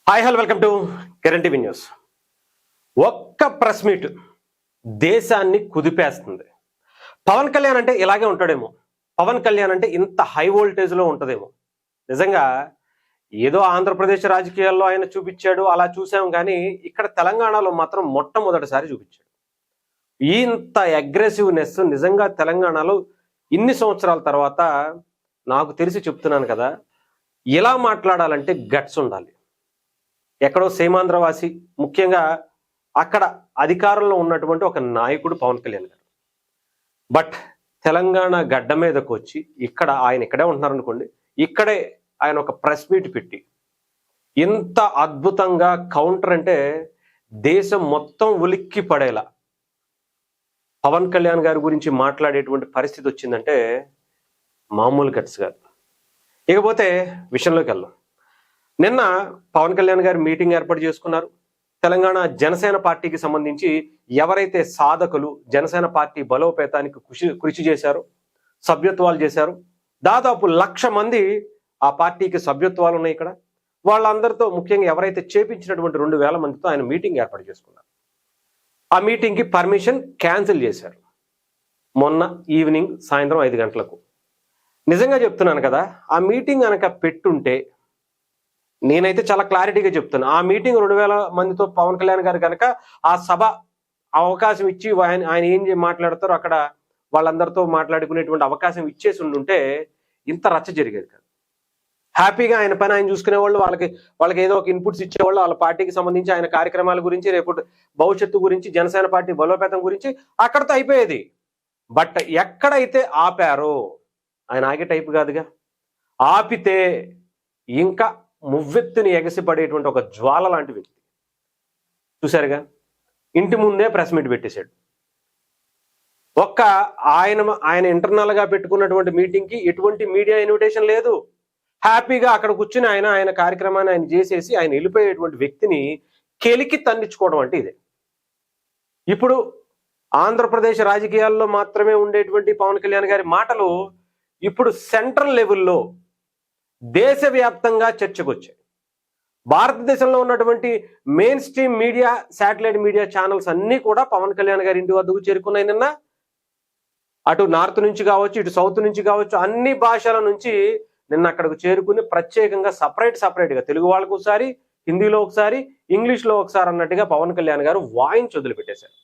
Hi hello welcome to current TV news. ఒక్క press meet దేశాన్ని కుదిపేస్తుంది. పవన్ కళ్యాణ్ అంటే ఇలాగే ఉంటాడేమో, పవన్ కళ్యాణ్ అంటే ఇంత హై వోల్టేజ్లో ఉంటుందేమో. నిజంగా ఏదో ఆంధ్రప్రదేశ్ రాజకీయాల్లో ఆయన చూపించాడు, అలా చూసాం. కానీ ఇక్కడ తెలంగాణలో మాత్రం మొట్టమొదటిసారి చూపించాడు. ఇంత అగ్రెసివ్నెస్ నిజంగా తెలంగాణలో ఇన్ని సంవత్సరాల తర్వాత నాకు తెలిసి చెప్తున్నాను కదా, ఇలా మాట్లాడాలంటే గట్స్ ఉండాలి. ఎక్కడో సీమాంధ్రవాసి, ముఖ్యంగా అక్కడ అధికారంలో ఉన్నటువంటి ఒక నాయకుడు పవన్ కళ్యాణ్ గారు. బట్ తెలంగాణ గడ్డ మీదకు వచ్చి ఆయన ఇక్కడే ఉంటున్నారనుకోండి, ఇక్కడే ఆయన ఒక ప్రెస్ మీట్ పెట్టి ఇంత అద్భుతంగా కౌంటర్ అంటే దేశం మొత్తం ఉలిక్కి పడేలా పవన్ కళ్యాణ్ గారి గురించి మాట్లాడేటువంటి పరిస్థితి వచ్చిందంటే మామూలు గట్స్ కాదు. ఇకపోతే విషయంలోకి వెళ్దాం. నిన్న పవన్ కళ్యాణ్ గారు మీటింగ్ ఏర్పాటు చేసుకున్నారు. తెలంగాణ జనసేన పార్టీకి సంబంధించి ఎవరైతే సాధకులు జనసేన పార్టీ బలోపేతానికి కృషి చేశారో, సభ్యత్వాలు చేశారు, దాదాపు 1,00,000 మంది ఆ పార్టీకి సభ్యత్వాలు ఉన్నాయి. ఇక్కడ వాళ్ళందరితో, ముఖ్యంగా ఎవరైతే చేపించినటువంటి 2,000 మందితో ఆయన మీటింగ్ ఏర్పాటు చేసుకున్నారు. ఆ మీటింగ్కి పర్మిషన్ క్యాన్సిల్ చేశారు మొన్న ఈవినింగ్, సాయంత్రం 5 గంటలకు. నిజంగా చెప్తున్నాను కదా, ఆ మీటింగ్ కనుక పెట్టుంటే, నేనైతే చాలా క్లారిటీగా చెప్తాను, ఆ మీటింగ్ 2,000 మందితో పవన్ కళ్యాణ్ గారు కనుక ఆ సభ అవకాశం ఇచ్చి ఆయన ఏం మాట్లాడతారో అక్కడ వాళ్ళందరితో మాట్లాడుకునేటువంటి అవకాశం ఇచ్చేసి ఉండుంటే ఇంత రచ్చ జరిగేది కాదు. హ్యాపీగా ఆయన పని ఆయన చూసుకునేవాళ్ళు, వాళ్ళకి ఏదో ఒక ఇన్పుట్స్ ఇచ్చేవాళ్ళు, వాళ్ళ పార్టీకి సంబంధించి ఆయన కార్యక్రమాల గురించి, రేపు భవిష్యత్తు గురించి, జనసేన పార్టీ బలోపేతం గురించి అక్కడితో అయిపోయేది. బట్ ఎక్కడైతే ఆపారో, ఆయన ఆగే టైపు కాదుగా, ఆపితే ఇంకా మువ్వెత్తుని ఎగసిపడేటువంటి ఒక జ్వాల లాంటి వ్యక్తి. చూశారుగా, ఇంటి ముందే ప్రెస్ మీట్ పెట్టేశాడు. ఆయన ఇంటర్నల్ గా పెట్టుకున్నటువంటి మీటింగ్ కి ఎటువంటి మీడియా ఇన్విటేషన్ లేదు. హ్యాపీగా అక్కడ కూర్చుని ఆయన కార్యక్రమాన్ని ఆయన చేసేసి ఆయన వెళ్ళిపోయేటువంటి వ్యక్తిని కెలికి తన్నించుకోవడం అంటే ఇదే. ఇప్పుడు ఆంధ్రప్రదేశ్ రాజకీయాల్లో మాత్రమే ఉండేటువంటి పవన్ కళ్యాణ్ గారి మాటలు ఇప్పుడు సెంట్రల్ లెవెల్లో దేశవ్యాప్తంగా చర్చకు వచ్చాయి. భారతదేశంలో ఉన్నటువంటి main stream media, satellite media channels అన్నీ కూడా పవన్ కళ్యాణ్ గారి ఇంటి వద్దకు చేరుకున్నాయి. నిన్న అటు నార్త్ నుంచి కావచ్చు, ఇటు సౌత్ నుంచి కావచ్చు, అన్ని భాషల నుంచి నిన్న అక్కడికి చేరుకుని ప్రత్యేకంగా సపరేట్గా తెలుగు వాళ్ళకు ఒకసారి, హిందీలో ఒకసారి, ఇంగ్లీష్లో ఒకసారి అన్నట్టుగా పవన్ కళ్యాణ్ గారు వాయిన్స్ వదిలిపెట్టేశారు.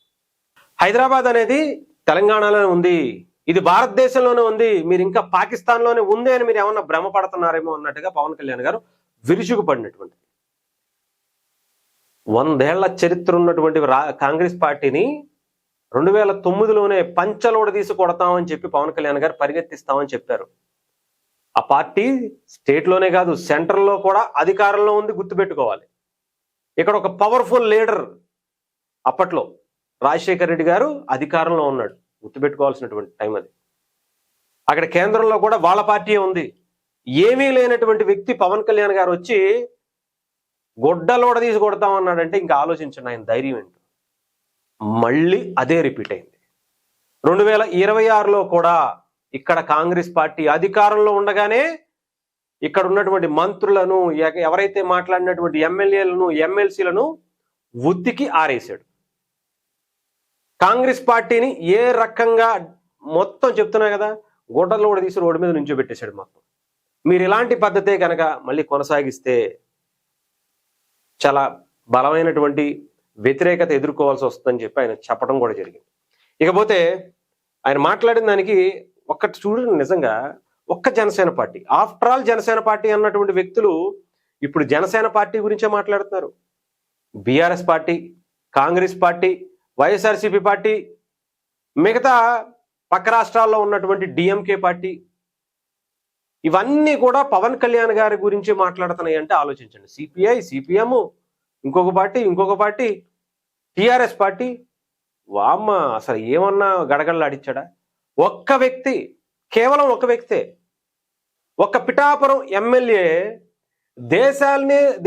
హైదరాబాద్ అనేది తెలంగాణలోనే ఉంది, ఇది భారతదేశంలోనే ఉంది, మీరు ఇంకా పాకిస్తాన్లోనే ఉంది అని మీరు ఏమన్నా భ్రమపడుతున్నారేమో అన్నట్టుగా పవన్ కళ్యాణ్ గారు విరుచుకుపడినటువంటి 100 ఏళ్ల చరిత్ర ఉన్నటువంటి కాంగ్రెస్ పార్టీని 2009లోనే పంచలోడ తీసి కొడతామని చెప్పి పవన్ కళ్యాణ్ గారు పరిగెత్తిస్తామని చెప్పారు. ఆ పార్టీ స్టేట్లోనే కాదు, సెంట్రల్లో కూడా అధికారంలో ఉంది, గుర్తుపెట్టుకోవాలి. ఇక్కడ ఒక పవర్ఫుల్ లీడర్, అప్పట్లో రాజశేఖర్ రెడ్డి గారు అధికారంలో ఉన్నాడు, గుర్తుపెట్టుకోవాల్సినటువంటి టైం అది. అక్కడ కేంద్రంలో కూడా వాళ్ళ పార్టీ ఉంది. ఏమీ లేనటువంటి వ్యక్తి పవన్ కళ్యాణ్ గారు వచ్చి గొడ్డలోడ తీసి కొడతామన్నాడంటే ఇంకా ఆలోచించండి ఆయన ధైర్యం ఏంటో. మళ్ళీ అదే రిపీట్ అయింది 2026లో కూడా. ఇక్కడ కాంగ్రెస్ పార్టీ అధికారంలో ఉండగానే ఇక్కడ ఉన్నటువంటి మంత్రులను, ఎవరైతే మాట్లాడినటువంటి ఎమ్మెల్యేలను, ఎమ్మెల్సీలను ఉత్తికి ఆరేశాడు. కాంగ్రెస్ పార్టీని ఏ రకంగా మొత్తం చెప్తున్నా కదా, గొడ్డలు కూడా తీసి రోడ్డు మీద నుంచోబెట్టేశాడు మొత్తం. మీరు ఇలాంటి పద్ధతే కనుక మళ్ళీ కొనసాగిస్తే చాలా బలమైనటువంటి వ్యతిరేకత ఎదుర్కోవాల్సి వస్తుందని చెప్పి ఆయన చెప్పడం కూడా జరిగింది. ఇకపోతే ఆయన మాట్లాడిన దానికి ఒక్కటి చూడండి, నిజంగా ఒక్క Janasena party, after all Janasena party అన్నటువంటి వ్యక్తులు ఇప్పుడు జనసేన పార్టీ గురించే మాట్లాడుతున్నారు. BRS party, Congress party, YSRCP party, మిగతా పక్క రాష్ట్రాల్లో ఉన్నటువంటి డిఎంకే పార్టీ, ఇవన్నీ కూడా పవన్ కళ్యాణ్ గారి గురించి మాట్లాడుతున్నాయి అంటే ఆలోచించండి. సిపిఐ, సిపిఎం, ఇంకొక పార్టీ, టిఆర్ఎస్ పార్టీ, వామ్మ అసలు ఏమన్నా గడగడలాడిచ్చాడా? ఒక్క వ్యక్తి, కేవలం ఒక వ్యక్తే, ఒక్క పిఠాపురం ఎమ్మెల్యే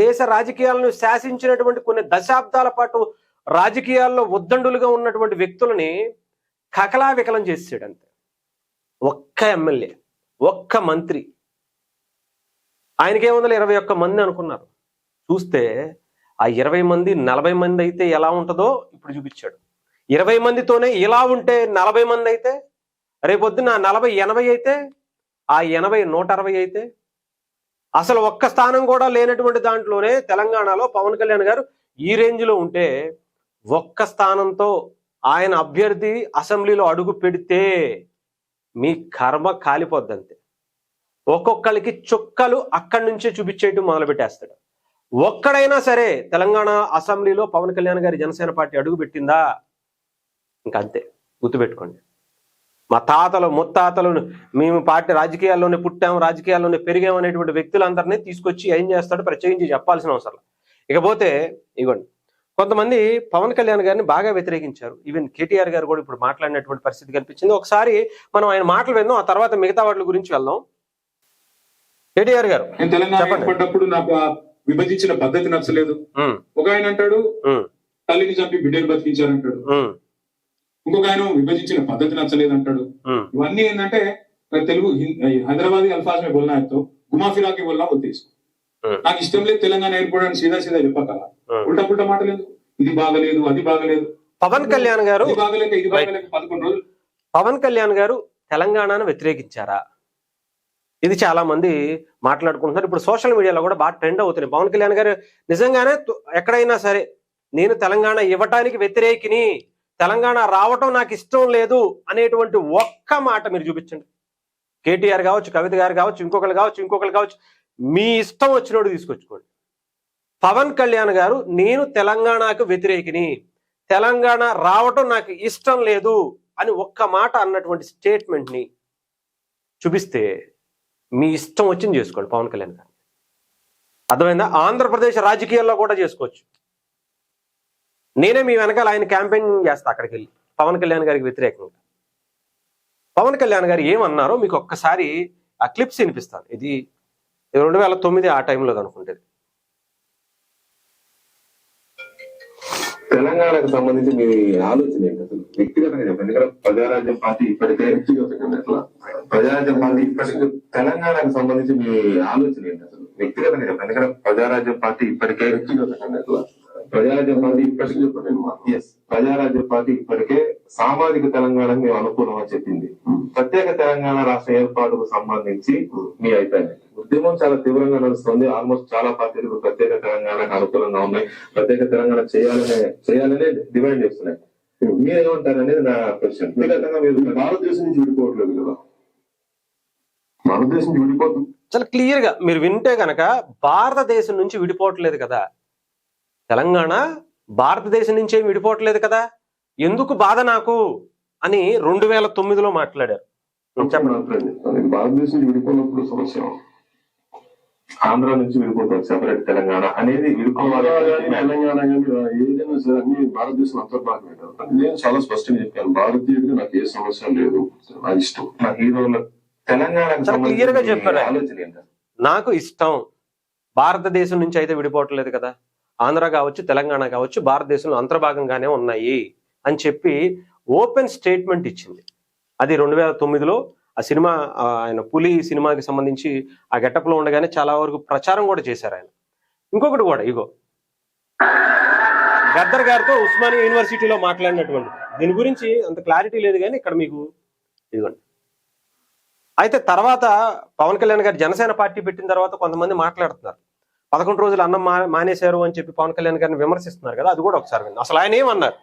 దేశ రాజకీయాలను శాసించినటువంటి కొన్ని దశాబ్దాల పాటు రాజకీయాల్లో ఉద్దండులుగా ఉన్నటువంటి వ్యక్తులని కకలావికలం చేసాడు అంతే. ఒక్క ఎమ్మెల్యే, ఒక్క మంత్రి, ఆయనకేముందో 21 మంది అనుకున్నారు. చూస్తే ఆ 20 మంది 40 మంది అయితే ఎలా ఉంటుందో ఇప్పుడు చూపించాడు. 20 మందితోనే ఇలా ఉంటే 40 మంది అయితే, రేపొద్దున 40 80 అయితే, ఆ 80 160 అయితే, అసలు ఒక్క స్థానం కూడా లేనటువంటి దాంట్లోనే తెలంగాణలో పవన్ కళ్యాణ్ గారు ఈ రేంజ్లో ఉంటే, ఒక్క స్థానంతో ఆయన అభ్యర్థి అసెంబ్లీలో అడుగు పెడితే మీ కర్మ కాలిపోద్దంతే. ఒక్కొక్కరికి చుక్కలు అక్కడి నుంచే చూపించేయటం మొదలుపెట్టేస్తాడు. ఒక్కడైనా సరే తెలంగాణ అసెంబ్లీలో పవన్ కళ్యాణ్ గారి జనసేన పార్టీ అడుగు పెట్టిందా, ఇంకంతే, గుర్తుపెట్టుకోండి. మా తాతలు ముత్తాతలు మేము పార్టీ రాజకీయాల్లోనే పుట్టాము, రాజకీయాల్లోనే పెరిగాము అనేటువంటి వ్యక్తులందరినీ తీసుకొచ్చి ఏం చేస్తాడో ప్రత్యేకించి చెప్పాల్సిన అవసరం. ఇకపోతే ఇవ్వండి, కొంతమంది పవన్ కళ్యాణ్ గారిని బాగా వ్యతిరేకించారు. ఈవెన్ కేటీఆర్ గారు కూడా ఇప్పుడు మాట్లాడినటువంటి పరిస్థితి కనిపించింది. ఒకసారి మనం ఆయన మాటలు విందాం, ఆ తర్వాత మిగతా వాటి గురించి వెళ్దాం. కేటీఆర్ గారు, తెలంగాణ నాకు విభజించిన పద్ధతి నచ్చలేదు. ఒక ఆయన అంటాడు తల్లిని చంపి బిడ్డలు బతికించారంటాడు, ఇంకొక ఆయన విభజించిన పద్ధతి నచ్చలేదు అంటాడు. ఇవన్నీ ఏంటంటే తెలుగు హైదరాబాదీ అల్ఫాజ్ మే బోల్నా తో గుమా ఫిరా కే బోల్నా వద్దు. నాకు ఇష్టం లేదు తెలంగాణ ఏర్పడని సీదా సీదా చెప్పగల, ఉల్టా పుల్టా మాటలేదు. ఇది బాగలేదు అది బాగలేదు. పవన్ కళ్యాణ్ గారు బాగలేక ఇది బాగలేక 11 రోజులు. పవన్ కళ్యాణ్ గారు తెలంగాణను వ్యతిరేకించారా? ఇది చాలా మంది మాట్లాడుకుంటున్నారు. ఇప్పుడు సోషల్ మీడియాలో కూడా బాగా ట్రెండ్ అవుతున్నాయి. పవన్ కళ్యాణ్ గారు నిజంగానే ఎక్కడైనా సరే నేను తెలంగాణ ఇవ్వటానికి వ్యతిరేకిని, తెలంగాణ రావటం నాకు ఇష్టం లేదు అనేటువంటి ఒక్క మాట మీరు చూపించండి. కేటీఆర్ కావచ్చు, కవిత గారు కావచ్చు, ఇంకొకరు కావచ్చు, మీ ఇష్టం వచ్చినోడు తీసుకొచ్చుకోండి. పవన్ కళ్యాణ్ గారు నేను తెలంగాణకు వ్యతిరేకిని, తెలంగాణ రావటం నాకు ఇష్టం లేదు అని ఒక్క మాట అన్నటువంటి స్టేట్మెంట్ని చూపిస్తే మీ ఇష్టం వచ్చింది చేసుకోండి పవన్ కళ్యాణ్ గారు. అర్థమైందా? ఆంధ్రప్రదేశ్ రాజకీయాల్లో కూడా చేసుకోవచ్చు. నేనే మీ వెనకాల ఆయన క్యాంపెయిన్ చేస్తా అక్కడికి వెళ్ళి పవన్ కళ్యాణ్ గారికి వ్యతిరేకంగా. పవన్ కళ్యాణ్ గారు ఏమన్నారో మీకు ఒక్కసారి ఆ క్లిప్స్ వినిపిస్తాను. ఇది 2009 ఆ టైంలో అనుకుంటేది. తెలంగాణకు సంబంధించి మీ ఆలోచన ఏంటి అసలు? వ్యక్తిగతంగా చెప్పండి. ఇక్కడ ప్రజారాజ్యం పార్టీ ఇప్పటికే ప్రజారాజ్యం పార్టీ ఇప్పటికే తెలంగాణకు సంబంధించి మీ ఆలోచన ఏంటి అసలు? వ్యక్తిగతంగా చెప్పండి. ఇక్కడ ప్రజారాజ్యం పార్టీ ఇప్పటికే ప్రజారాజ్యం పార్టీ ఇప్పటికే ప్రజారాజ్యం పార్టీ ఇప్పటికే సామాజిక తెలంగాణకు మేము అనుకూలం అని చెప్పింది. ప్రత్యేక తెలంగాణ రాష్ట్ర ఏర్పాటుకు సంబంధించి మీ అభిప్రాయం? ఉద్యమం చాలా తీవ్రంగా నడుస్తుంది. ఆల్మోస్ట్ చాలా పార్టీలు ప్రత్యేక తెలంగాణకు అనుకూలంగా ఉన్నాయి, ప్రత్యేక తెలంగాణ చేయాలనే డిమాండ్ చేస్తున్నాయి. మీరేమంటారు అనేది నా క్వశ్చన్. వ్యక్తిగతంగా మీరు భారతదేశం నుంచి విడిపోవట్లేదు కదా, భారతదేశం నుంచి విడిపోతుంది చాలా క్లియర్ గా మీరు వింటే గనక, భారతదేశం నుంచి విడిపోవట్లేదు కదా, తెలంగాణ భారతదేశం నుంచి ఏమి విడిపోవట్లేదు కదా, ఎందుకు బాధ నాకు అని 2009లో మాట్లాడారు. భారతదేశం విడిపోయినప్పుడు సమస్య ఆంధ్ర నుంచి విడిపోతాం, సెపరేట్ తెలంగాణ అనేది విడిపోవాలి. తెలంగాణ ఏదైనా సరే అన్ని భారతదేశం అంతర్భాగమే. నేను చాలా స్పష్టంగా చెప్పాను, భారతీయుడిగా నాకు ఏ సమస్య లేదు, నా ఇష్టం. నా హీరోల తెలంగాణ క్లియర్ గా చెప్పారు. నాకు ఇష్టం, భారతదేశం నుంచి అయితే విడిపోవట్లేదు కదా, ఆంధ్ర కావచ్చు తెలంగాణ కావచ్చు భారతదేశంలో అంతర్భాగంగానే ఉన్నాయి అని చెప్పి ఓపెన్ స్టేట్మెంట్ ఇచ్చింది. అది 2009లో ఆ సినిమా, ఆయన పులి సినిమాకి సంబంధించి ఆ గెటప్లో ఉండగానే చాలా వరకు ప్రచారం కూడా చేశారు ఆయన. ఇంకొకటి కూడా ఇగో గద్దర్ గారితో ఉస్మానియా యూనివర్సిటీలో మాట్లాడినటువంటి దీని గురించి అంత క్లారిటీ లేదు కానీ ఇక్కడ మీకు ఇదిగోండి. అయితే తర్వాత పవన్ కళ్యాణ్ గారు జనసేన పార్టీ పెట్టిన తర్వాత కొంతమంది మాట్లాడుతున్నారు, 11 రోజులు అన్నం మానేశారు అని చెప్పి పవన్ కళ్యాణ్ గారిని విమర్శిస్తున్నారు కదా, అది కూడా ఒకసారి విందాం. అసలు ఆయన ఏమన్నారు?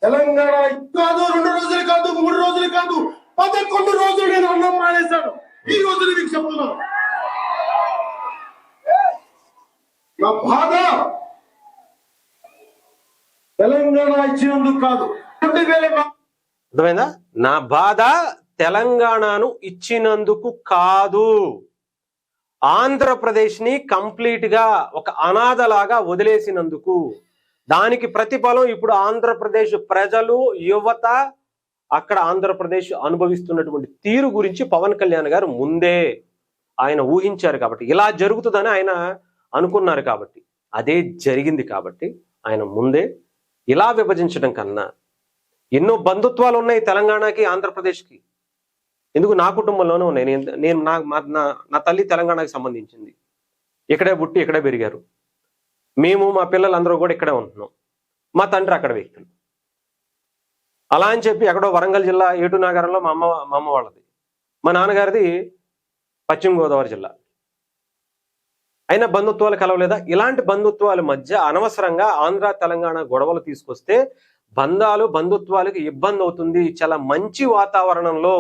తెలంగాణ కాదు 2 రోజులు కాదు 3 రోజులు కాదు 11 రోజులు నేను అన్నం మానేశాను. ఈ రోజు మీకు చెప్తున్నాను నా బాధ తెలంగాణ ఇచ్చినందుకు కాదు. 2000 అర్థమైందా? నా బాధ తెలంగాణను ఇచ్చినందుకు కాదు, ఆంధ్రప్రదేశ్ ని కంప్లీట్ గా ఒక అనాథలాగా వదిలేసినందుకు. దానికి ప్రతిఫలం ఇప్పుడు ఆంధ్రప్రదేశ్ ప్రజలు, యువత, అక్కడ ఆంధ్రప్రదేశ్ అనుభవిస్తున్నటువంటి తీరు గురించి పవన్ కళ్యాణ్ గారు ముందే ఆయన ఊహించారు కాబట్టి, ఇలా జరుగుతుందని ఆయన అనుకున్నారు కాబట్టి, అదే జరిగింది కాబట్టి ఆయన ముందే ఇలా విభజించడం కన్నా, ఎన్నో బంధుత్వాలు ఉన్నాయి తెలంగాణకి ఆంధ్రప్రదేశ్కి. ఎందుకు నా కుటుంబంలోనే ఉన్నాయి. నేను నా తల్లి తెలంగాణకి సంబంధించింది, ఇక్కడే పుట్టి ఇక్కడే పెరిగారు. మేము మా పిల్లలందరూ కూడా ఇక్కడే ఉంటున్నాం, మా తండ్రి అక్కడ వ్యక్తులు. అలా అని చెప్పి ఎక్కడో వరంగల్ జిల్లా ఏటు నగరంలో మా అమ్మ వాళ్ళది, మా నాన్నగారిది పశ్చిమ గోదావరి జిల్లా. అయినా బంధుత్వాలు కలవలేదా? ఇలాంటి బంధుత్వాల మధ్య అనవసరంగా ఆంధ్ర తెలంగాణ గొడవలు తీసుకొస్తే బంధుత్వాలకు ఇబ్బంది అవుతుంది. చాలా మంచి వాతావరణంలో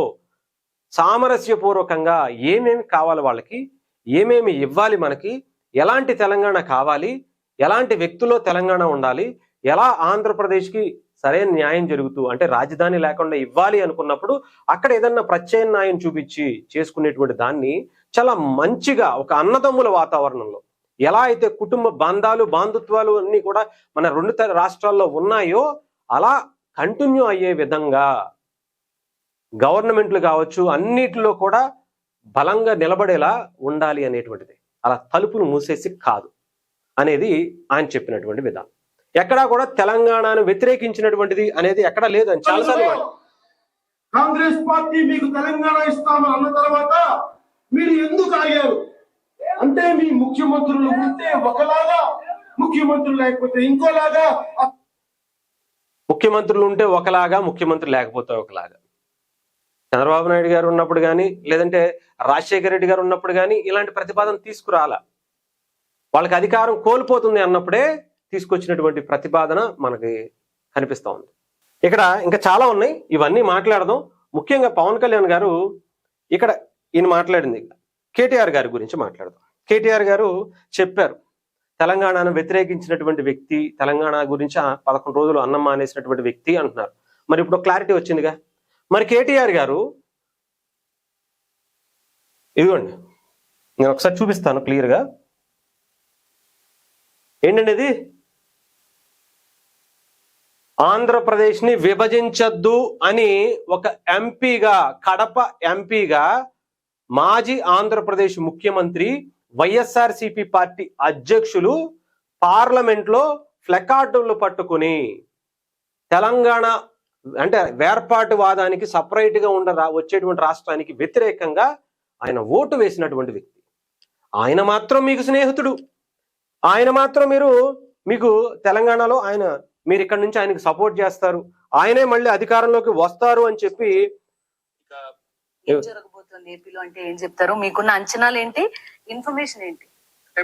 సామరస్యపూర్వకంగా ఏమేమి కావాలి, వాళ్ళకి ఏమేమి ఇవ్వాలి, మనకి ఎలాంటి తెలంగాణ కావాలి, ఎలాంటి వ్యక్తుల్లో తెలంగాణ ఉండాలి, ఎలా ఆంధ్రప్రదేశ్కి సరైన న్యాయం జరుగుతూ అంటే రాజధాని లేకుండా ఇవ్వాలి అనుకున్నప్పుడు అక్కడ ఏదన్నా ప్రత్యామ్నాయం చూపించి చేసుకునేటువంటి దాన్ని చాలా మంచిగా ఒక అన్నదమ్ముల వాతావరణంలో ఎలా అయితే కుటుంబ బంధుత్వాలు అన్ని కూడా మన రెండు రాష్ట్రాల్లో ఉన్నాయో అలా కంటిన్యూ అయ్యే విధంగా గవర్నమెంట్లు కావచ్చు అన్నిటిలో కూడా బలంగా నిలబడేలా ఉండాలి అనేటువంటిది. అలా తలుపులు మూసేసి కాదు అనేది ఆయన చెప్పినటువంటి విధానం. ఎక్కడా కూడా తెలంగాణను వ్యతిరేకించినటువంటిది అనేది ఎక్కడా లేదు అని చాలాసార్లు. కాంగ్రెస్ పార్టీ మీకు తెలంగాణ ఇస్తామని అన్న తర్వాత మీరు ఎందుకు ఆగారు అంటే మీ ముఖ్యమంత్రులు ఉంటే ఒకలాగా, ముఖ్యమంత్రులు లేకపోతే ఇంకోలాగా. ముఖ్యమంత్రులు ఉంటే ఒకలాగా, ముఖ్యమంత్రి లేకపోతే ఒకలాగా. చంద్రబాబు నాయుడు గారు ఉన్నప్పుడు కానీ లేదంటే రాజశేఖర రెడ్డి గారు ఉన్నప్పుడు కానీ ఇలాంటి ప్రతిపాదన తీసుకురాలా. వాళ్ళకి అధికారం కోల్పోతుంది అన్నప్పుడే తీసుకొచ్చినటువంటి ప్రతిపాదన మనకి కనిపిస్తూ ఉంది. ఇక్కడ ఇంకా చాలా ఉన్నాయి, ఇవన్నీ మాట్లాడదాం. ముఖ్యంగా పవన్ కళ్యాణ్ గారు ఇక్కడ ఈయన మాట్లాడింది కేటీఆర్ గారి గురించి మాట్లాడదాం. కేటీఆర్ గారు చెప్పారు తెలంగాణను వ్యతిరేకించినటువంటి వ్యక్తి, తెలంగాణ గురించి 11 రోజులు అన్నం మానేసినటువంటి వ్యక్తి అంటున్నారు. మరి ఇప్పుడు క్లారిటీ వచ్చిందిగా. మరి కేటీఆర్ గారు ఇదిగోండి, నేను ఒకసారి చూపిస్తాను క్లియర్గా. ఏంటండి ఇది? ఆంధ్రప్రదేశ్ని విభజించద్దు అని ఒక ఎంపీగా, కడప ఎంపీగా మాజీ ఆంధ్రప్రదేశ్ ముఖ్యమంత్రి వైఎస్ఆర్సిపి పార్టీ అధ్యక్షులు పార్లమెంట్లో ప్లకార్డులు పట్టుకుని తెలంగాణ అంటే వేర్పాటువాదానికి సపరేట్గా వచ్చేటువంటి రాష్ట్రానికి వ్యతిరేకంగా ఆయన ఓటు వేసినటువంటి వ్యక్తి. ఆయన మాత్రం మీకు స్నేహితుడు, ఆయన మాత్రం మీకు తెలంగాణలో మీరు ఇక్కడ నుంచి ఆయనకి సపోర్ట్ చేస్తారు, ఆయనే మళ్ళీ అధికారంలోకి వస్తారు అని చెప్పి. ఏం జరగబోతుంది ఏపీలో అంటే ఏం చెప్తారు? మీకున్న అంచనాలు ఏంటి, ఇన్ఫర్మేషన్ ఏంటి? అంటే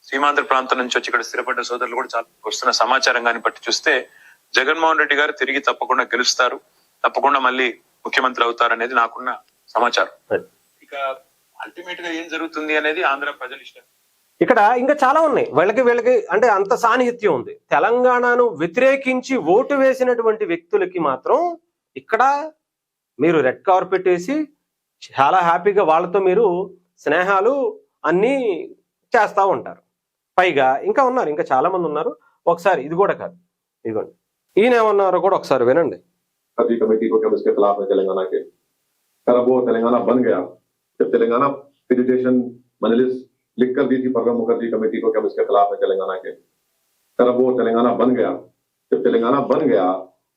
సీమాంధ్ర ప్రాంతం నుంచి వచ్చి ఇక్కడ స్థిరపడ్డ సోదరులు కూడా చాలా వస్తున్న సమాచారం గాని బట్టి చూస్తే జగన్మోహన్ రెడ్డి గారు తిరిగి తప్పకుండా గెలుస్తారు, తప్పకుండా మళ్ళీ ముఖ్యమంత్రి అవుతారు అనేది నాకున్న సమాచారం. ఇక అల్టిమేట్ గా ఏం జరుగుతుంది అనేది ఆంధ్ర ప్రజలు ఇష్టం. ఇక్కడ ఇంకా చాలా ఉన్నాయి, వీళ్ళకి అంటే అంత సాన్నిహిత్యం ఉంది. తెలంగాణను వ్యతిరేకించి ఓటు వేసినటువంటి వ్యక్తులకి మాత్రం ఇక్కడ మీరు రెడ్ కార్పెట్ వేసి చాలా హ్యాపీగా వాళ్ళతో మీరు స్నేహాలు అన్నీ చేస్తూ ఉంటారు. పైగా ఇంకా ఉన్నారు, ఇంకా చాలా మంది ఉన్నారు. ఒకసారి ఇది కూడా కాదు, ఇదిగోండి ఈయన ఏమన్నారో కూడా ఒకసారి వినండి. कमेटी को क्या उसके खिलाफ है तेलंगाना के, तब वो तेलंगाना बन गया जब तेलंगाना एजुकेशन मजलिस लिख कर दी थी प्रणब मुखर्जी कमेटी को क्या उसके खिलाफ है तेलंगाना के, तब वो तेलंगाना बन गया जब तेलंगाना बन गया।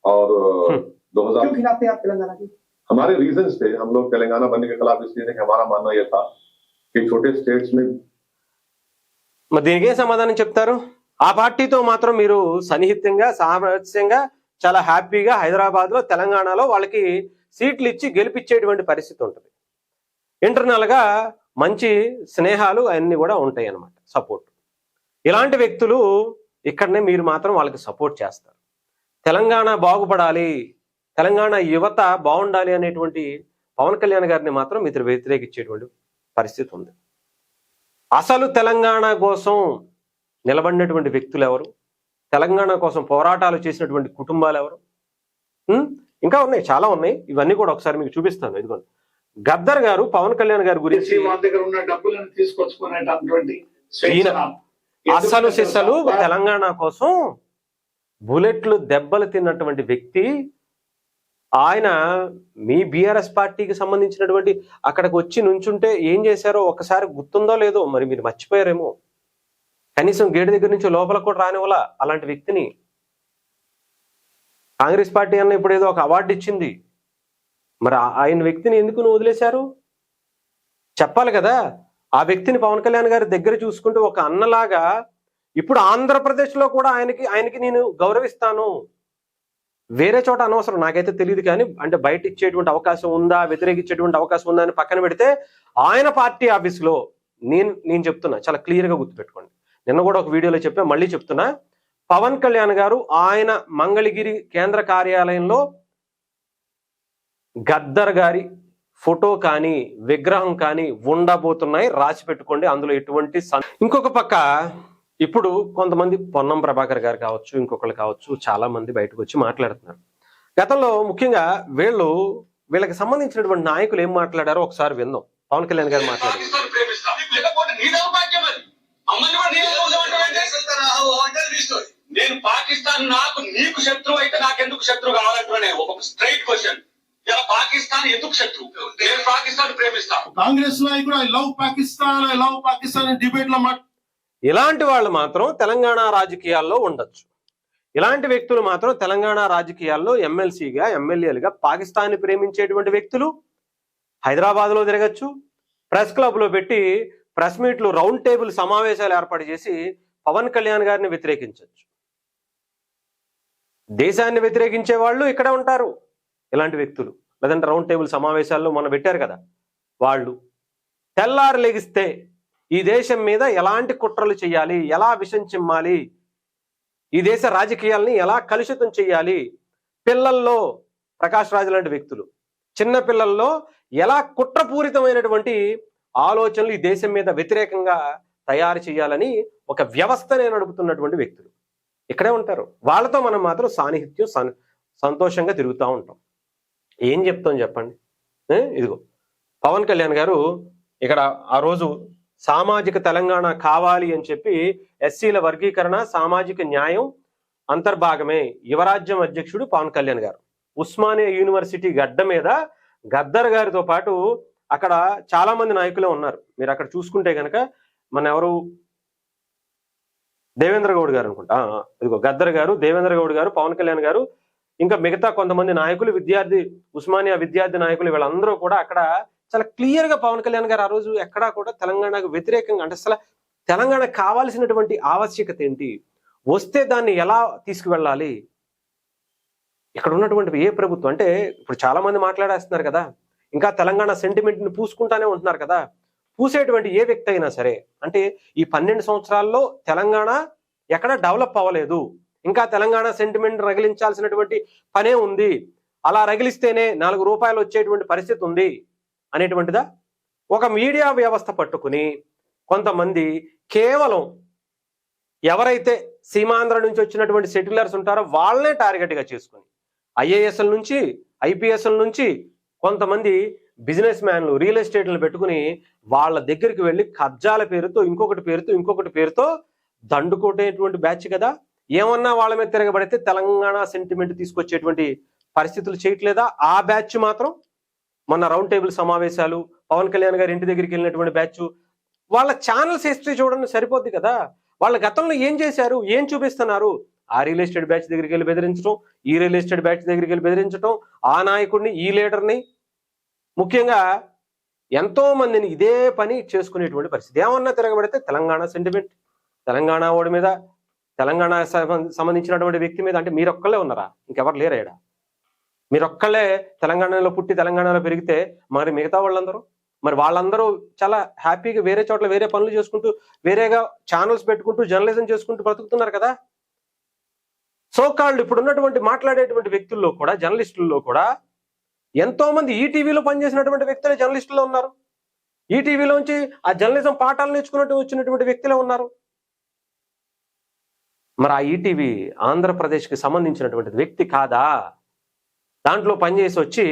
और 2000 क्यों खिलाफ थे आप तेलंगाना के? हमारे रीजंस थे, हम लोग तेलंगाना बनने के खिलाफ इसलिए थे कि हमारा मानना यह था कि छोटे स्टेट्स में। మరి దీనికి ఏం సమాధానం చెప్తారు? ఆ పార్టీతో మాత్రం మీరు సన్నిహితంగా సామరస్యంగా చాలా హ్యాపీగా హైదరాబాద్ లో తెలంగాణలో వాళ్ళకి సీట్లు ఇచ్చి గెలిపించేటువంటి పరిస్థితి ఉంటుంది. ఇంటర్నల్ గా మంచి స్నేహాలు అన్ని కూడా ఉంటాయి అన్నమాట, సపోర్ట్. ఇలాంటి వ్యక్తులు ఇక్కడనే మీరు మాత్రం వాళ్ళకి సపోర్ట్ చేస్తారు. తెలంగాణ బాగుపడాలి, తెలంగాణ యువత బాగుండాలి అనేటువంటి పవన్ కళ్యాణ్ గారిని మాత్రం మీరు వ్యతిరేకించేటువంటి పరిస్థితి ఉంది. అసలు తెలంగాణ కోసం నిలబడినటువంటి వ్యక్తులు ఎవరు, తెలంగాణ కోసం పోరాటాలు చేసినటువంటి కుటుంబాలు ఎవరు? ఇంకా ఉన్నాయి, చాలా ఉన్నాయి. ఇవన్నీ కూడా ఒకసారి మీకు చూపిస్తాను. ఇదిగోండి, గద్దర్ గారు పవన్ కళ్యాణ్ గారి గురించి మా దగ్గర ఉన్న డబ్బులను తీసుకొచ్చుకునేటటువంటి అసలు సిస్సలు తెలంగాణ కోసం బుల్లెట్లు దెబ్బలు తిన్నటువంటి వ్యక్తి ఆయన. మీ బీఆర్ఎస్ పార్టీకి సంబంధించినటువంటి అక్కడికి వచ్చి నుంచుంటే ఏం చేశారో ఒకసారి గుర్తుందో లేదో మరి మీరు మర్చిపోయారేమో. కనీసం గేటు దగ్గర నుంచి లోపల కూడా రానివ్వాల అలాంటి వ్యక్తిని. కాంగ్రెస్ పార్టీ అన్న ఇప్పుడు ఏదో ఒక అవార్డు ఇచ్చింది, మరి ఆయన వ్యక్తిని ఎందుకు వదిలేశారు చెప్పాలి కదా. ఆ వ్యక్తిని పవన్ కళ్యాణ్ గారి దగ్గర చూసుకుంటూ ఒక అన్నలాగా ఇప్పుడు ఆంధ్రప్రదేశ్లో కూడా ఆయనకి నేను గౌరవిస్తాను. వేరే చోట అనవసరం, నాకైతే తెలియదు. కానీ అంటే బయట ఇచ్చేటువంటి అవకాశం ఉందా, వ్యతిరేకించేటువంటి అవకాశం ఉందా అని పక్కన పెడితే ఆయన పార్టీ ఆఫీసులో నేను చెప్తున్నా, చాలా క్లియర్గా గుర్తుపెట్టుకోండి. నిన్న కూడా ఒక వీడియోలో చెప్పా, మళ్ళీ చెప్తున్నా. పవన్ కళ్యాణ్ గారు ఆయన మంగళగిరి కేంద్ర కార్యాలయంలో గద్దర్ గారి ఫోటో కానీ విగ్రహం కానీ ఉండబోతున్నాయి, రాసి పెట్టుకోండి. అందులో ఎటువంటి ఇంకొక పక్క ఇప్పుడు కొంతమంది పొన్నం ప్రభాకర్ గారు కావచ్చు, ఇంకొకరు కావచ్చు, చాలా మంది బయటకు వచ్చి మాట్లాడుతున్నారు. గతంలో ముఖ్యంగా వీళ్ళకి సంబంధించినటువంటి నాయకులు ఏం మాట్లాడారో ఒకసారి విందాం. పవన్ కళ్యాణ్ గారు మాట్లాడారు. నేను పాకిస్తాన్ నీకు శత్రువు అయితే నాకెందుకు శత్రువు కావాలంటున్నానే ఒక స్ట్రైట్ క్వశ్చన్. ఇలా పాకిస్తాన్ ఎందుకు శత్రువు? నేను పాకిస్తాన్ ప్రేమిస్తాను. కాంగ్రెస్ నాయకుడు ఐ లవ్ పాకిస్తాన్ డిబేట్ లో ఇలాంటి వాళ్ళు మాత్రం తెలంగాణ రాజకీయాల్లో ఉండొచ్చు. ఇలాంటి వ్యక్తులు మాత్రం తెలంగాణ రాజకీయాల్లో ఎమ్మెల్సీగా, ఎమ్మెల్యేలుగా పాకిస్తాన్ని ప్రేమించేటువంటి వ్యక్తులు హైదరాబాద్లో తిరగచ్చు, ప్రెస్ క్లబ్లో పెట్టి ప్రెస్ మీట్లు, రౌండ్ టేబుల్ సమావేశాలు ఏర్పాటు చేసి పవన్ కళ్యాణ్ గారిని వ్యతిరేకించవచ్చు. దేశాన్ని వ్యతిరేకించే వాళ్ళు ఇక్కడే ఉంటారు ఇలాంటి వ్యక్తులు. లేదంటే రౌండ్ టేబుల్ సమావేశాల్లో మనం పెట్టారు కదా, వాళ్ళు తెల్లారు లెగిస్తే ఈ దేశం మీద ఎలాంటి కుట్రలు చేయాలి, ఎలా విషం చిమ్మాలి, ఈ దేశ రాజకీయాల్ని ఎలా కలుషితం చేయాలి, పిల్లల్లో ప్రకాష్ రాజ్ లాంటి వ్యక్తులు చిన్న పిల్లల్లో ఎలా కుట్రపూరితమైనటువంటి ఆలోచనలు ఈ దేశం మీద వ్యతిరేకంగా తయారు చేయాలని ఒక వ్యవస్థనే నడుపుతున్నటువంటి వ్యక్తులు ఇక్కడే ఉంటారు. వాళ్ళతో మనం మాత్రం సాన్నిహిత్యం, సంతోషంగా తిరుగుతూ ఉంటాం. ఏం చెప్తాం చెప్పండి? ఇదిగో పవన్ కళ్యాణ్ గారు ఇక్కడ ఆ రోజు సామాజిక తెలంగాణ కావాలి అని చెప్పి ఎస్సీల వర్గీకరణ, సామాజిక న్యాయం అంతర్భాగమే యువరాజ్యం అధ్యక్షుడు పవన్ కళ్యాణ్ గారు ఉస్మానియా యూనివర్సిటీ గడ్డ మీద గద్దర్ గారితో పాటు అక్కడ చాలా మంది నాయకులే ఉన్నారు. మీరు అక్కడ చూసుకుంటే కనుక మన ఎవరు దేవేంద్ర గౌడ్ గారు అనుకుంటా, ఇదిగో గద్దర్ గారు, దేవేంద్ర గౌడ్ గారు, పవన్ కళ్యాణ్ గారు, ఇంకా మిగతా కొంతమంది నాయకులు, ఉస్మానియా విద్యార్థి నాయకులు, వీళ్ళందరూ కూడా అక్కడ చాలా క్లియర్ గా పవన్ కళ్యాణ్ గారు ఆ రోజు ఎక్కడా కూడా తెలంగాణకు వ్యతిరేకంగా, అంటే అసలు తెలంగాణ కావాల్సినటువంటి ఆవశ్యకత ఏంటి, వస్తే దాన్ని ఎలా తీసుకువెళ్ళాలి, ఇక్కడ ఉన్నటువంటి ఏ ప్రభుత్వం, అంటే ఇప్పుడు చాలా మంది మాట్లాడేస్తున్నారు కదా, ఇంకా తెలంగాణ సెంటిమెంట్ ని పూసుకుంటానే ఉంటున్నారు కదా. పూసేటువంటి ఏ వ్యక్తి అయినా సరే, అంటే ఈ 12 సంవత్సరాల్లో తెలంగాణ ఎక్కడ డెవలప్ అవ్వలేదు, ఇంకా తెలంగాణ సెంటిమెంట్ రగిలించాల్సినటువంటి పనే ఉంది, అలా రగిలిస్తేనే 4 రూపాయలు వచ్చేటువంటి పరిస్థితి ఉంది అనేటువంటిదా ఒక మీడియా వ్యవస్థ పట్టుకుని కొంతమంది కేవలం ఎవరైతే సీమాంధ్ర నుంచి వచ్చినటువంటి సెటిలర్స్ ఉంటారో వాళ్ళనే టార్గెట్గా చేసుకుని ఐఏఎస్ల నుంచి, ఐపీఎస్ల నుంచి కొంతమంది బిజినెస్ మ్యాన్లు, రియల్ ఎస్టేట్లు పెట్టుకుని వాళ్ళ దగ్గరికి వెళ్ళి కబ్జాల పేరుతో, ఇంకొకటి పేరుతో దండుకోటేటువంటి బ్యాచ్ కదా. ఏమన్నా వాళ్ళ మీద తిరగబడితే తెలంగాణ సెంటిమెంట్ తీసుకొచ్చేటువంటి పరిస్థితులు చేయట్లేదా? ఆ బ్యాచ్ మాత్రం మొన్న రౌండ్ టేబుల్ సమావేశాలు, పవన్ కళ్యాణ్ గారి ఇంటి దగ్గరికి వెళ్ళినటువంటి బ్యాచ్, వాళ్ళ ఛానల్స్ హిస్టరీ చూడండి సరిపోద్ది కదా. వాళ్ళ గతంలో ఏం చేశారు, ఏం చూపిస్తున్నారు? ఆ రియల్ ఎస్టేట్ బ్యాచ్ దగ్గరికి వెళ్ళి బెదిరించడం, ఈ రియల్ ఎస్టేట్ బ్యాచ్ దగ్గరికి వెళ్ళి బెదిరించడం, ఆ నాయకుడిని, ఈ లీడర్ని, ముఖ్యంగా ఎంతో మందిని ఇదే పని చేసుకునేటువంటి పరిస్థితి. ఏమన్నా తిరగబడితే తెలంగాణ సెంటిమెంట్, తెలంగాణ ఓడి మీద, తెలంగాణ సంబంధించినటువంటి వ్యక్తి మీద, అంటే మీరొక్కళ్ళే ఉన్నారా? ఇంకెవరు లేరా? ఇక్కడ మీరొక్కళ్ళే తెలంగాణలో పుట్టి తెలంగాణలో పెరిగితే మరి మిగతా వాళ్ళందరూ చాలా హ్యాపీగా వేరే చోట్ల వేరే పనులు చేసుకుంటూ, వేరేగా ఛానల్స్ పెట్టుకుంటూ, జర్నలిజం చేసుకుంటూ బ్రతుకుతున్నారు కదా. సో కాళ్ళు ఇప్పుడు ఉన్నటువంటి మాట్లాడేటువంటి వ్యక్తుల్లో కూడా, జర్నలిస్టుల్లో కూడా ఎంతో మంది ఈటీవీలో పనిచేసినటువంటి వ్యక్తులే జర్నలిస్టుల్లో ఉన్నారు. ఈటీవీలోంచి ఆ జర్నలిజం పాఠాలు నేర్చుకున్నట్టు వచ్చినటువంటి వ్యక్తులే ఉన్నారు. మరి ఆ ఈటీవీ ఆంధ్రప్రదేశ్కి సంబంధించినటువంటి వ్యక్తి కాదా? దాంట్లో పనిచేసి వచ్చి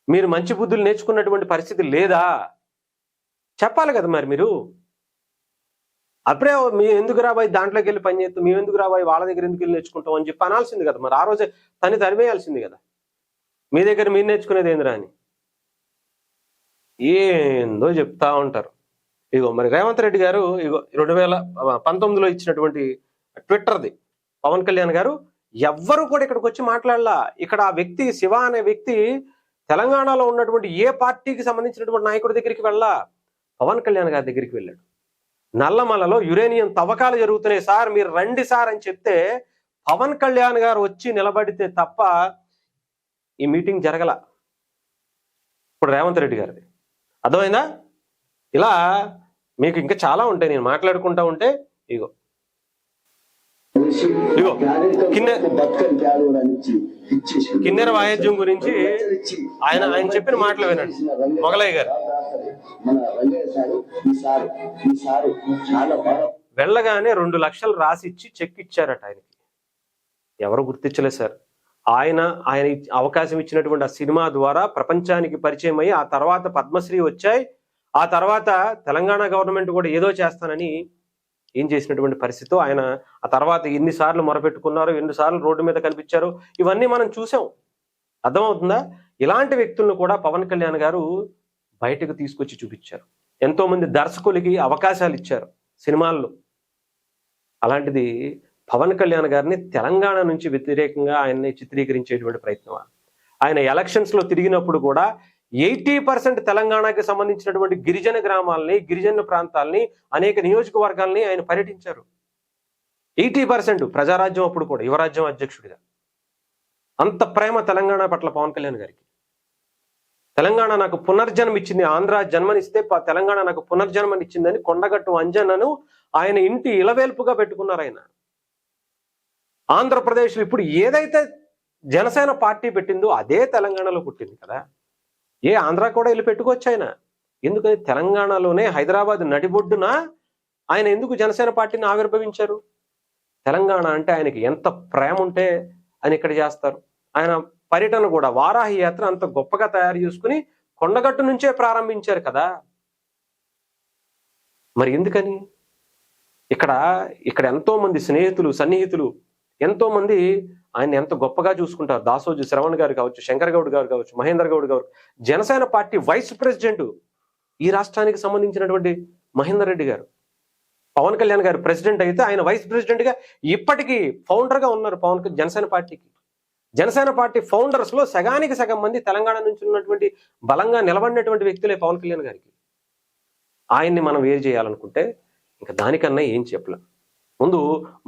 మీరు మంచి బుద్ధులు నేర్చుకున్నటువంటి పరిస్థితి లేదా? చెప్పాలి కదా మరి మీరు. అప్పుడే మీ ఎందుకు రాబాయి దాంట్లోకి వెళ్ళి పని చేస్తాం, మేము ఎందుకు రాబాయి వాళ్ళ దగ్గర ఎందుకు వెళ్ళి నేర్చుకుంటాం అని చెప్పి అనాల్సింది కదా. మరి ఆ రోజే తరిమేయాల్సింది కదా. మీ దగ్గర మీరు నేర్చుకునేది ఏందిరా అని ఏందో చెప్తా ఉంటారు. ఇగో మరి రేవంత్ రెడ్డి గారు ఇగో 2019లో ఇచ్చినటువంటి ట్విట్టర్ది పవన్ కళ్యాణ్ గారు ఎవ్వరు కూడా ఇక్కడికి వచ్చి మాట్లాడలా. ఇక్కడ ఆ వ్యక్తి శివ అనే వ్యక్తి తెలంగాణలో ఉన్నటువంటి ఏ పార్టీకి సంబంధించినటువంటి నాయకుడి దగ్గరికి వెళ్ళా, పవన్ కళ్యాణ్ గారి దగ్గరికి వెళ్ళాడు. నల్లమలలో యురేనియం తవ్వకాలు జరుగుతున్నాయి సార్, మీరు రండి సార్ అని చెప్తే పవన్ కళ్యాణ్ గారు వచ్చి నిలబడితే తప్ప ఈ మీటింగ్ జరగల. ఇప్పుడు రేవంత్ రెడ్డి గారిది అర్థమైందా? ఇలా మీకు ఇంకా చాలా ఉంటాయి, నేను మాట్లాడుకుంటా ఉంటే. ఇగో కిన్నెర వాయిద్యం గురించి ఆయన చెప్పిన మాటలు వినండి. మొగలయ్య గారు వెళ్ళగానే 2 లక్షలు రాసిచ్చి చెక్ ఇచ్చారట ఆయనకి. ఎవరు గుర్తించలేదు సార్. ఆయన అవకాశం ఇచ్చినటువంటి ఆ సినిమా ద్వారా ప్రపంచానికి పరిచయం అయ్యి ఆ తర్వాత పద్మశ్రీ వచ్చాయి. ఆ తర్వాత తెలంగాణ గవర్నమెంట్ కూడా ఏదో చేస్తానని ఏం చేసినటువంటి పరిస్థితి. ఆయన ఆ తర్వాత ఎన్నిసార్లు మొరపెట్టుకున్నారు, ఎన్నిసార్లు రోడ్డు మీద కనిపించారు, ఇవన్నీ మనం చూసాం. అర్థమవుతుందా? ఇలాంటి వ్యక్తులను కూడా పవన్ కళ్యాణ్ గారు బయటకు తీసుకొచ్చి చూపించారు. ఎంతో మంది దర్శకులకి అవకాశాలు ఇచ్చారు సినిమాల్లో. అలాంటిది పవన్ కళ్యాణ్ గారిని తెలంగాణ నుంచి వ్యతిరేకంగా ఆయన్ని చిత్రీకరించేటువంటి ప్రయత్నం. ఆయన ఎలక్షన్స్ లో తిరిగినప్పుడు కూడా 80% తెలంగాణకి సంబంధించినటువంటి గిరిజన గ్రామాలని, గిరిజన ప్రాంతాలని, అనేక నియోజకవర్గాల్ని ఆయన పర్యటించారు. 80% ప్రజారాజ్యం అప్పుడు కూడా యువరాజ్యం అధ్యక్షుడిగా. అంత ప్రేమ తెలంగాణ పట్ల పవన్ కళ్యాణ్ గారికి. తెలంగాణ నాకు పునర్జన్మ ఇచ్చింది, ఆంధ్ర జన్మనిస్తే తెలంగాణ నాకు పునర్జన్మనిచ్చిందని కొండగట్టు అంజన్నను ఆయన ఇంటి ఇలవేల్పుగా పెట్టుకున్నారు ఆయన. ఆంధ్రప్రదేశ్లో ఇప్పుడు ఏదైతే జనసేన పార్టీ పెట్టిందో అదే తెలంగాణలో పుట్టింది కదా. ఆంధ్ర కూడా వెళ్ళి పెట్టుకోవచ్చు ఆయన. ఎందుకని తెలంగాణలోనే హైదరాబాద్ నడిబొడ్డున ఆయన ఎందుకు జనసేన పార్టీని ఆవిర్భవించారు? తెలంగాణ అంటే ఆయనకి ఎంత ప్రేమ ఉంటే ఆయన ఇక్కడ చేస్తారు. ఆయన పర్యటన కూడా వారాహి యాత్ర అంత గొప్పగా తయారు చేసుకుని కొండగట్టు నుంచే ప్రారంభించారు కదా. మరి ఎందుకని? ఇక్కడ ఎంతో మంది స్నేహితులు, సన్నిహితులు, ఎంతో మంది ఆయన ఎంత గొప్పగా చూసుకుంటారు. దాసోజు శ్రవణ్ గారు కావచ్చు, శంకర్ గౌడ్ గారు కావచ్చు, మహేందర్ గౌడ్ గారు, జనసేన పార్టీ వైస్ ప్రెసిడెంట్ ఈ రాష్ట్రానికి సంబంధించినటువంటి మహేందర్ రెడ్డి గారు. పవన్ కళ్యాణ్ గారు ప్రెసిడెంట్ అయితే ఆయన వైస్ ప్రెసిడెంట్ గా ఇప్పటికీ ఫౌండర్ గా ఉన్నారు జనసేన పార్టీకి. జనసేన పార్టీ ఫౌండర్స్ లో సగానికి సగం మంది తెలంగాణ నుంచి ఉన్నటువంటి బలంగా నిలబడినటువంటి వ్యక్తులే పవన్ కళ్యాణ్ గారికి. ఆయన్ని మనం వేరు చేయాలనుకుంటే ఇంకా దానికన్నా ఏం చెప్పలేం. ముందు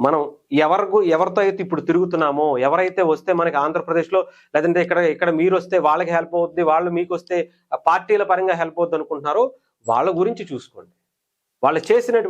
మనం ఎవరితో అయితే ఇప్పుడు తిరుగుతున్నామో, ఎవరైతే వస్తే మనకి ఆంధ్రప్రదేశ్లో, లేదంటే ఇక్కడ మీరు వస్తే వాళ్ళకి హెల్ప్ అవుద్ది, వాళ్ళు మీకు వస్తే పార్టీల పరంగా హెల్ప్ అవుద్ది అనుకుంటున్నారో వాళ్ళ గురించి చూసుకోండి. వాళ్ళు చేసినటువంటి